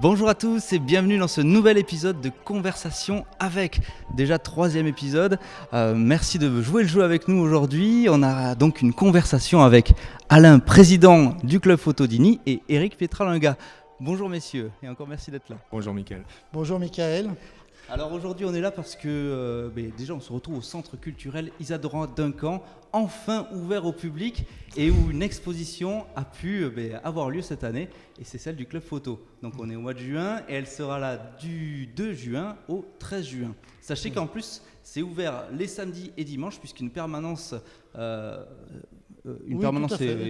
Bonjour à tous et bienvenue dans ce nouvel épisode de Conversation avec, déjà 3e épisode. Merci de jouer le jeu avec nous aujourd'hui. On a donc une conversation avec Alain, président du Club Photo d'Igny, et Eric Pietralunga. Bonjour messieurs et encore merci d'être là. Bonjour Mickaël. Bonjour Mickaël. Alors aujourd'hui on est là parce que déjà on se retrouve au centre culturel Isadora Duncan, enfin ouvert au public et où une exposition a pu avoir lieu cette année, et c'est celle du Club Photo. Donc on est au mois de juin et elle sera là du 2 juin au 13 juin. Sachez qu'en plus c'est ouvert les samedis et dimanches puisqu'une permanence est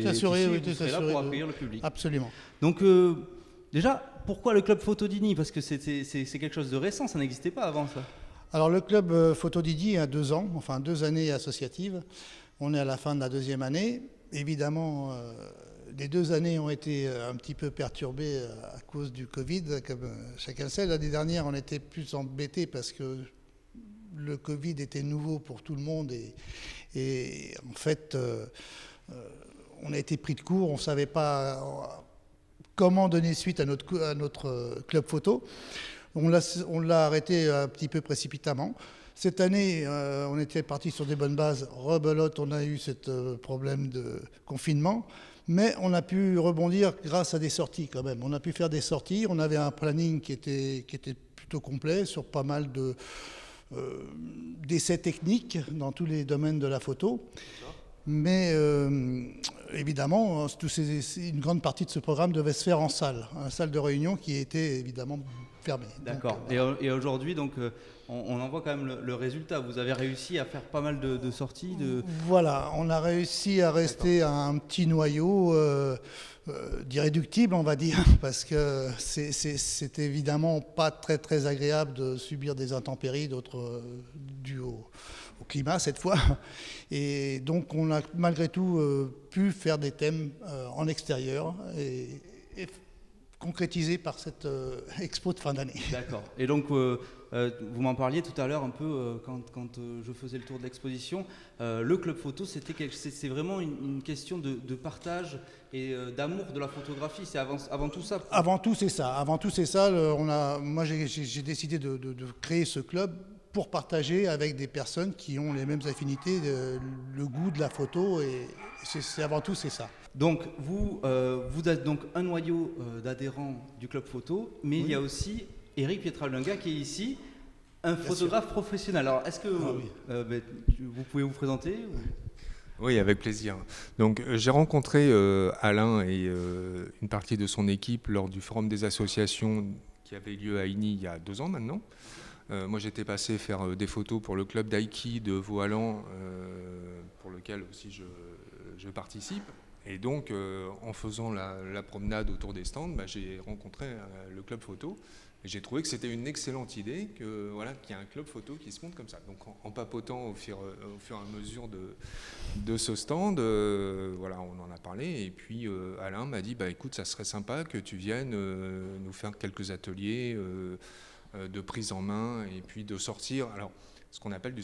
assurée, vous serez là pour accueillir le public. Absolument. Donc déjà, pourquoi le Club Photo d'Igny ? Parce que c'est quelque chose de récent, ça n'existait pas avant ça. Alors le Club Photo d'Igny a 2 ans, enfin 2 années associatives. On est à la fin de la 2e année. Évidemment, les 2 années ont été un petit peu perturbées à cause du Covid, comme chacun le sait. L'année dernière, on était plus embêtés parce que le Covid était nouveau pour tout le monde et en fait, on a été pris de court, on ne savait pas comment donner suite à notre club photo. On l'a arrêté un petit peu précipitamment. Cette année, on était parti sur des bonnes bases. Rebelote, on a eu ce problème de confinement. Mais on a pu rebondir grâce à des sorties quand même. On a pu faire des sorties. On avait un planning qui était plutôt complet sur pas mal d'essais techniques dans tous les domaines de la photo. Mais évidemment, une grande partie de ce programme devait se faire en salle de réunion qui était évidemment fermée. D'accord. Et aujourd'hui, donc, on en voit quand même le résultat. Vous avez réussi à faire pas mal de sorties. Voilà, on a réussi à rester à un petit noyau d'irréductible, on va dire, parce que c'est évidemment pas très très agréable de subir des intempéries, d'autres dues au climat cette fois. Et donc on a malgré tout pu faire des thèmes en extérieur et concrétisés par cette expo de fin d'année. D'accord. Et donc vous m'en parliez tout à l'heure un peu quand je faisais le tour de l'exposition. Le club photo, c'est vraiment une question de partage et d'amour de la photographie. C'est avant tout ça. Avant tout c'est ça. Moi j'ai décidé de créer ce club pour partager avec des personnes qui ont les mêmes affinités, le goût de la photo, et c'est avant tout c'est ça. Donc vous êtes donc un noyau d'adhérents du club photo, mais oui. Il y a aussi Eric Pietralunga qui est ici, un photographe professionnel. Alors est-ce que vous pouvez vous présenter Oui, avec plaisir. Donc j'ai rencontré Alain et une partie de son équipe lors du forum des associations qui avait lieu à Igny il y a 2 ans maintenant. Moi, j'étais passé faire des photos pour le club d'Aïki de Vaux-Allan, pour lequel aussi je participe. Et donc, en faisant la promenade autour des stands, j'ai rencontré le club photo. Et j'ai trouvé que c'était une excellente idée qu'il y ait un club photo qui se monte comme ça. Donc, en papotant au fur et à mesure de ce stand, on en a parlé. Et puis, Alain m'a dit, écoute, ça serait sympa que tu viennes nous faire quelques ateliers de prise en main et puis de sortir, alors ce qu'on appelle du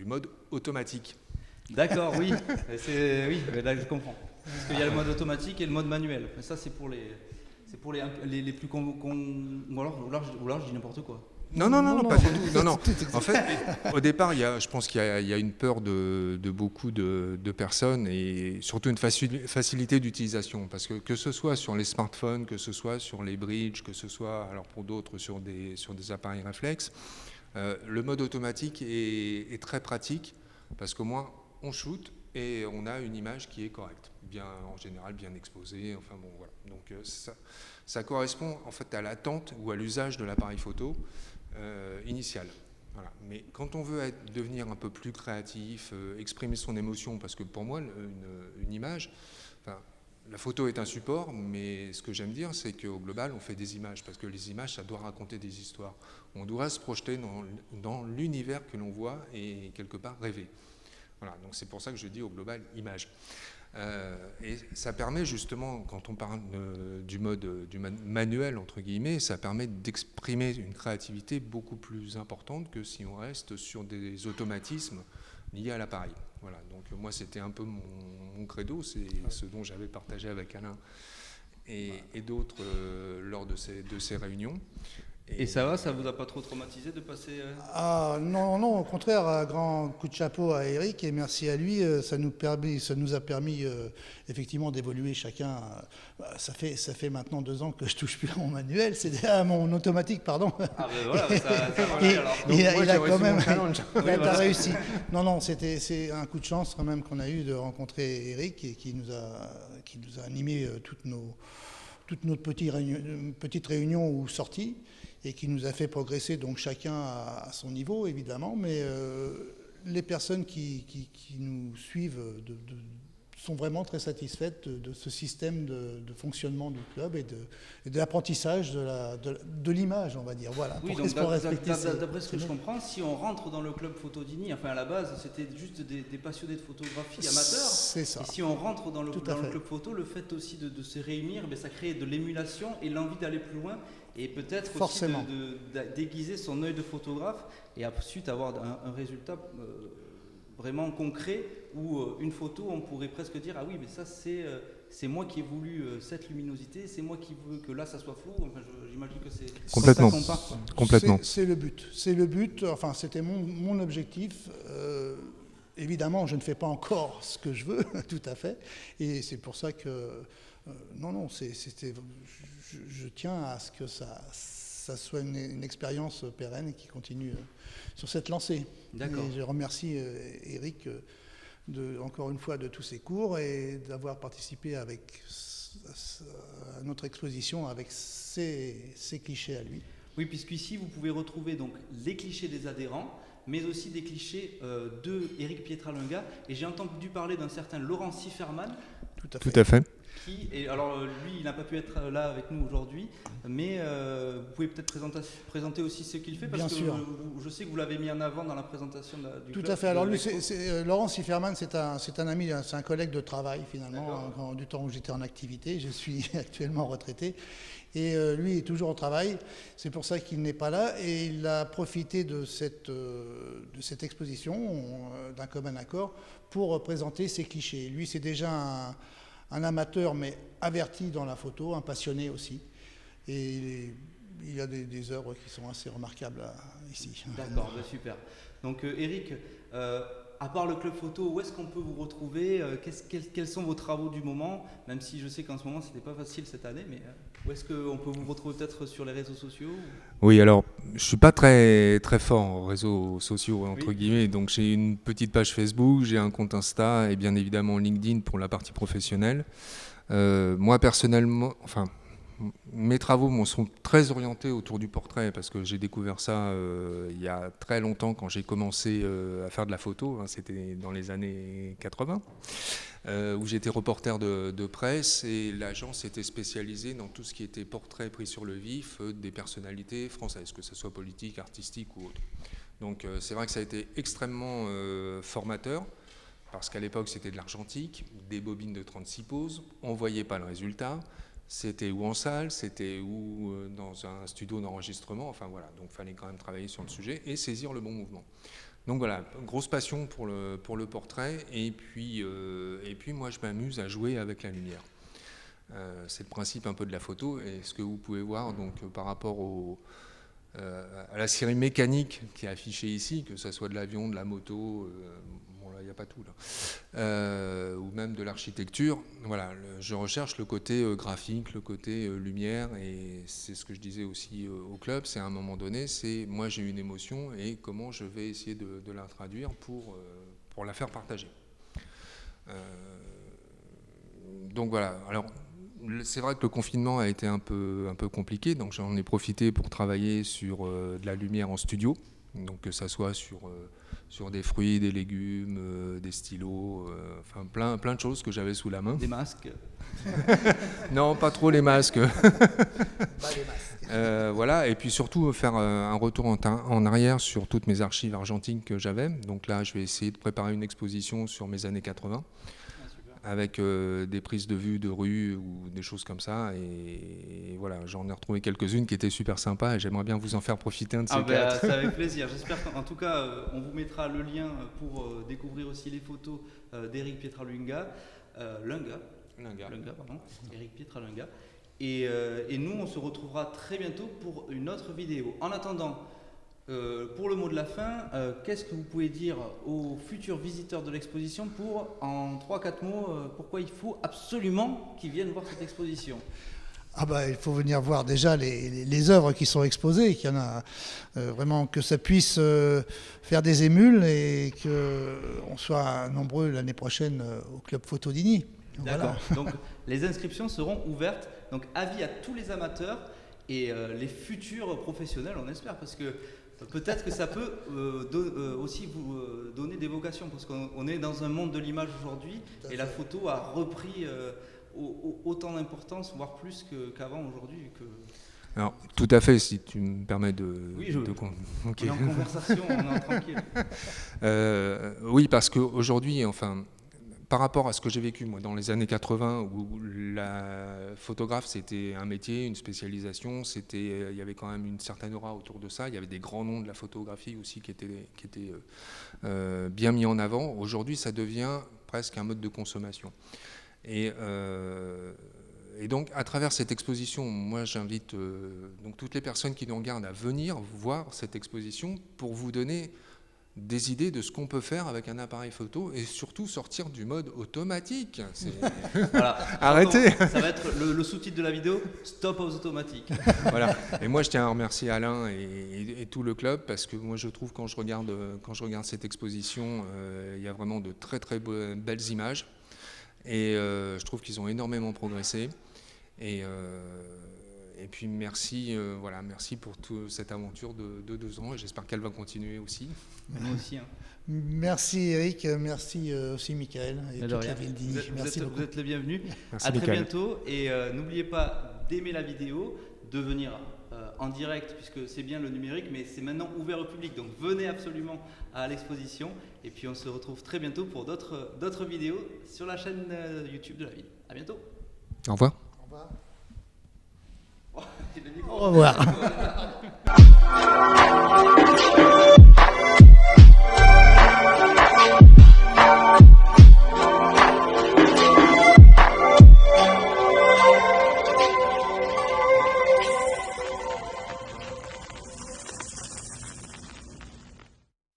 mode automatique. D'accord, oui, là je comprends. Parce qu'il y a le mode automatique et le mode manuel. Mais ça c'est pour les plus ou alors je dis n'importe quoi. Non, pas du tout. Non. En fait, au départ, je pense qu'il y a une peur de beaucoup de personnes et surtout une facilité d'utilisation. Parce que ce soit sur les smartphones, que ce soit sur les bridges, que ce soit, alors pour d'autres, sur des appareils réflexes, le mode automatique est très pratique parce qu'au moins, on shoot et on a une image qui est correcte, en général bien exposée. Enfin bon, voilà. Donc ça correspond en fait à l'attente ou à l'usage de l'appareil photo initial. Voilà. Mais quand on veut devenir un peu plus créatif, exprimer son émotion, parce que pour moi, une image, la photo est un support, mais ce que j'aime dire, c'est qu'au global, on fait des images, parce que les images, ça doit raconter des histoires. On doit se projeter dans l'univers que l'on voit et quelque part rêver. Voilà, donc c'est pour ça que je dis au global image. Et ça permet justement, quand on parle du mode manuel, entre guillemets, ça permet d'exprimer une créativité beaucoup plus importante que si on reste sur des automatismes liés à l'appareil. Voilà, donc moi c'était un peu mon credo, c'est ce dont j'avais partagé avec Alain et d'autres lors de ces réunions. Et ça vous a pas trop traumatisé de passer Ah non, non, au contraire, un grand coup de chapeau à Eric et merci à lui. Ça nous a permis effectivement d'évoluer chacun. Ça fait maintenant 2 ans que je touche plus à mon manuel, c'est à mon automatique, pardon. Ah ben voilà, ça marche alors. Il a quand même voilà. réussi. Non, c'est un coup de chance quand même qu'on a eu de rencontrer Eric et qui nous a animé toutes nos petites réunions ou sorties, et qui nous a fait progresser donc chacun à son niveau évidemment, mais les personnes qui nous suivent sont vraiment très satisfaites de ce système de fonctionnement du club et de l'apprentissage de l'image, on va dire. Voilà. Oui, donc d'après ce que je comprends, si on rentre dans le club Photodigny, enfin à la base c'était juste des passionnés de photographie amateurs. C'est ça. Et si on rentre dans le club photo, le fait aussi de se réunir, ça crée de l'émulation et l'envie d'aller plus loin. Et peut-être aussi de déguiser son œil de photographe et ensuite avoir un résultat vraiment concret où une photo, on pourrait presque dire ah oui, mais ça c'est moi qui ai voulu cette luminosité, c'est moi qui veux que là ça soit flou. Enfin, j'imagine que c'est complètement. Ça part, Complètement. C'est le but. C'est le but. Enfin, c'était mon objectif. Évidemment, je ne fais pas encore ce que je veux, tout à fait. Et c'est pour ça que non, je tiens à ce que ça soit une expérience pérenne et qui continue sur cette lancée. D'accord. Et je remercie Eric encore une fois de tous ses cours et d'avoir participé à notre exposition avec ses clichés à lui. Oui, puisqu'ici vous pouvez retrouver donc les clichés des adhérents, mais aussi des clichés de Eric Pietralunga. Et j'ai entendu parler d'un certain Laurent Sifferman. Tout à fait. Alors lui, il n'a pas pu être là avec nous aujourd'hui, mais vous pouvez peut-être présenter aussi ce qu'il fait, parce que je sais que vous l'avez mis en avant dans la présentation du club. Tout à fait. Alors lui, Laurent Sifferman, c'est un ami, c'est un collègue de travail finalement, du temps où j'étais en activité. Je suis actuellement retraité. Et lui est toujours au travail, c'est pour ça qu'il n'est pas là, et il a profité de cette exposition, d'un commun accord, pour présenter ses clichés. Lui, c'est déjà un amateur, mais averti dans la photo, un passionné aussi. Et il y a des œuvres qui sont assez remarquables ici. D'accord, super. Donc Eric, à part le club photo, où est-ce qu'on peut vous retrouver? Quels sont vos travaux du moment? Même si je sais qu'en ce moment, c'était pas facile cette année, mais où est-ce qu'on peut vous retrouver, peut-être sur les réseaux sociaux? Oui, alors je suis pas très très fort en réseaux sociaux entre guillemets, donc j'ai une petite page Facebook, j'ai un compte Insta et bien évidemment LinkedIn pour la partie professionnelle. Moi personnellement, mes travaux sont très orientés autour du portrait parce que j'ai découvert ça il y a très longtemps quand j'ai commencé à faire de la photo, c'était dans les années 80, où j'étais reporter de presse et l'agence était spécialisée dans tout ce qui était portrait pris sur le vif des personnalités françaises, que ce soit politique, artistique ou autre. Donc c'est vrai que ça a été extrêmement formateur. Parce qu'à l'époque c'était de l'argentique, des bobines de 36 poses, on ne voyait pas le résultat. C'était ou en salle, c'était ou dans un studio d'enregistrement, donc il fallait quand même travailler sur le sujet et saisir le bon mouvement. Donc voilà, grosse passion pour le portrait, et puis moi je m'amuse à jouer avec la lumière. C'est le principe un peu de la photo, et ce que vous pouvez voir donc par rapport à la série mécanique qui est affichée ici, que ce soit de l'avion, de la moto, il n'y a pas tout là, ou même de l'architecture. Voilà, je recherche le côté graphique, le côté lumière, et c'est ce que je disais aussi au club, c'est à un moment donné, c'est moi j'ai une émotion et comment je vais essayer de la traduire pour la faire partager. Donc voilà, alors c'est vrai que le confinement a été un peu compliqué, donc j'en ai profité pour travailler sur de la lumière en studio, donc que ça soit sur des fruits, des légumes, des stylos, plein de choses que j'avais sous la main. Des masques? Non, pas trop les masques. Pas les masques. Voilà, et puis surtout faire un retour en arrière sur toutes mes archives argentines que j'avais. Donc là, je vais essayer de préparer une exposition sur mes années 80. Avec des prises de vue de rue ou des choses comme ça, et voilà, j'en ai retrouvé quelques-unes qui étaient super sympas et j'aimerais bien vous en faire profiter un de ces quatre. C'est avec plaisir, j'espère qu'en tout cas on vous mettra le lien pour découvrir aussi les photos d'Eric Pietralunga, Eric Pietralunga, Et nous, on se retrouvera très bientôt pour une autre vidéo. En attendant, pour le mot de la fin, qu'est-ce que vous pouvez dire aux futurs visiteurs de l'exposition en 3-4 mots, pourquoi il faut absolument qu'ils viennent voir cette exposition ? Il faut venir voir déjà les œuvres qui sont exposées, qu'il y en a vraiment, que ça puisse faire des émules et qu'on soit nombreux l'année prochaine au Club Photo d'Igny. D'accord. Donc les inscriptions seront ouvertes. Donc avis à tous les amateurs et les futurs professionnels, on espère, parce que peut-être que ça peut aussi vous donner des vocations, parce qu'on est dans un monde de l'image aujourd'hui et la photo a repris autant d'importance, voire plus qu'avant aujourd'hui. Alors, tout à fait, si tu me permets de... Oui, Okay. On est en conversation, on est tranquille. Oui, parce qu'aujourd'hui, par rapport à ce que j'ai vécu moi, dans les années 80, où la photographe, c'était un métier, une spécialisation, il y avait quand même une certaine aura autour de ça, il y avait des grands noms de la photographie aussi qui étaient bien mis en avant. Aujourd'hui, ça devient presque un mode de consommation. Et donc, à travers cette exposition, moi, j'invite donc toutes les personnes qui nous regardent à venir voir cette exposition pour vous donner des idées de ce qu'on peut faire avec un appareil photo et surtout sortir du mode automatique. Voilà. Arrêtez. Ça va être le sous-titre de la vidéo, Stop aux automatiques. Voilà. Et moi, je tiens à remercier Alain et tout le club parce que moi, je trouve quand je regarde cette exposition, il y a vraiment de très très belles images. Et je trouve qu'ils ont énormément progressé. Et puis merci pour toute cette aventure de 2 ans. Et j'espère qu'elle va continuer aussi. Nous aussi. Hein. Merci Eric, merci aussi Michael et toute la ville d'Igny. Vous êtes les bienvenus. Merci, à très Michael. bientôt. Et n'oubliez pas d'aimer la vidéo, de venir en direct, puisque c'est bien le numérique, mais c'est maintenant ouvert au public. Donc venez absolument à l'exposition. Et puis on se retrouve très bientôt pour d'autres vidéos sur la chaîne YouTube de la ville. À bientôt. Au revoir. Au revoir. Au revoir.